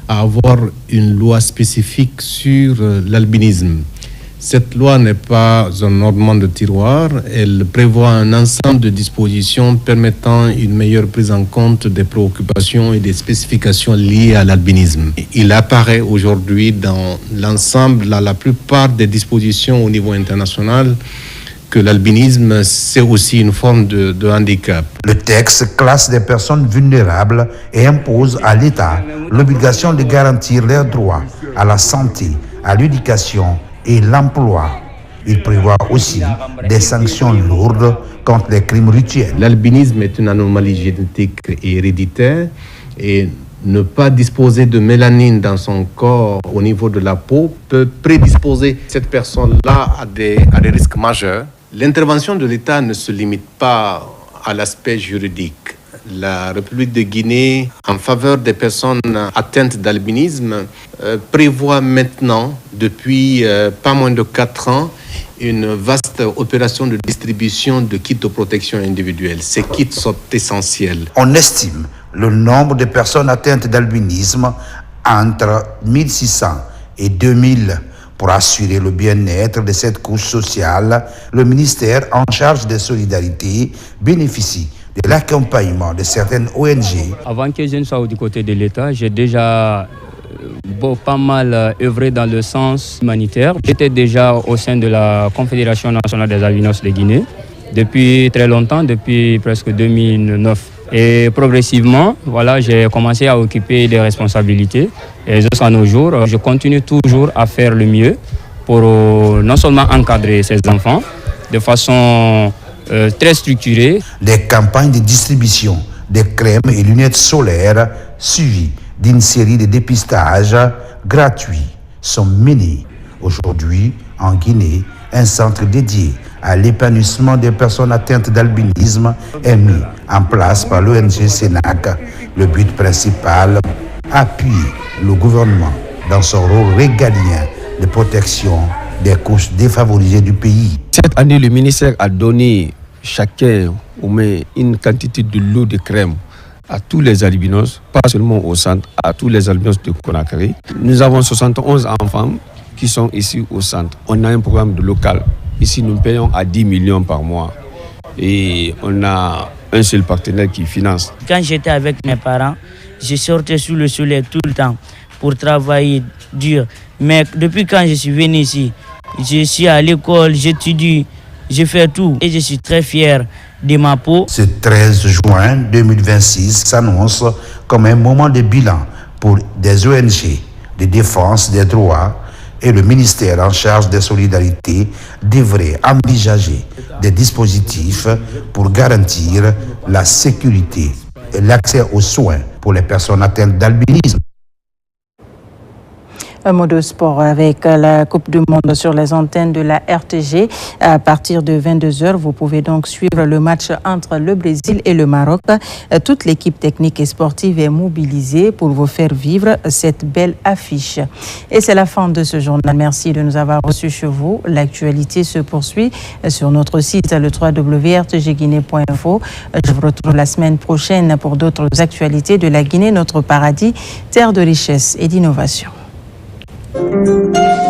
à avoir une loi spécifique sur l'albinisme. Cette loi n'est pas un ordonnement de tiroir, elle prévoit un ensemble de dispositions permettant une meilleure prise en compte des préoccupations et des spécifications liées à l'albinisme. Il apparaît aujourd'hui dans l'ensemble, la plupart des dispositions au niveau international, que l'albinisme, c'est aussi une forme de handicap. Le texte classe des personnes vulnérables et impose à l'État l'obligation de garantir leurs droits à la santé, à l'éducation et l'emploi. Il prévoit aussi des sanctions lourdes contre les crimes rituels. L'albinisme est une anomalie génétique et héréditaire et ne pas disposer de mélanine dans son corps au niveau de la peau peut prédisposer cette personne-là à des risques majeurs. L'intervention de l'État ne se limite pas à l'aspect juridique. La République de Guinée, en faveur des personnes atteintes d'albinisme, prévoit maintenant, depuis pas moins de 4 ans, une vaste opération de distribution de kits de protection individuelle. Ces kits sont essentiels. On estime le nombre de personnes atteintes d'albinisme entre 1600 et 2000. Pour assurer le bien-être de cette couche sociale, le ministère en charge des solidarités bénéficie de l'accompagnement de certaines ONG. Avant que je ne sois du côté de l'État, j'ai déjà pas mal œuvré dans le sens humanitaire. J'étais déjà au sein de la Confédération nationale des albinos de Guinée depuis très longtemps, depuis presque 2009. Et progressivement, voilà, j'ai commencé à occuper des responsabilités. Et jusqu'à nos jours, je continue toujours à faire le mieux pour non seulement encadrer ces enfants de façon très structurée. Des campagnes de distribution de crèmes et lunettes solaires suivies d'une série de dépistages gratuits sont menées. Aujourd'hui, en Guinée, un centre dédié à l'épanouissement des personnes atteintes d'albinisme est mis en place par l'ONG SENAC. Le but principal, appuyer le gouvernement dans son rôle régalien de protection des couches défavorisées du pays. Cette année, le ministère a donné chacun une quantité de lot de crème à tous les albinos, pas seulement au centre, à tous les albinos de Conakry. Nous avons 71 enfants qui sont ici au centre. On a un programme de local. Ici, nous payons à 10 millions par mois. Et on a un seul partenaire qui finance. Quand j'étais avec mes parents, je sortais sous le soleil tout le temps pour travailler dur. Mais depuis quand je suis venu ici, je suis à l'école, j'étudie, je fais tout. Et je suis très fier de ma peau. Ce 13 juin 2026 s'annonce comme un moment de bilan pour des ONG de défense des droits. Et le ministère en charge des solidarités devrait envisager des dispositifs pour garantir la sécurité et l'accès aux soins pour les personnes atteintes d'albinisme. Un mot de sport avec la Coupe du Monde sur les antennes de la RTG. À partir de 22h, vous pouvez donc suivre le match entre le Brésil et le Maroc. Toute l'équipe technique et sportive est mobilisée pour vous faire vivre cette belle affiche. Et c'est la fin de ce journal. Merci de nous avoir reçus chez vous. L'actualité se poursuit sur notre site, le www.rtgguinée.info. Je vous retrouve la semaine prochaine pour d'autres actualités de la Guinée, notre paradis, terre de richesse et d'innovation. Thank you.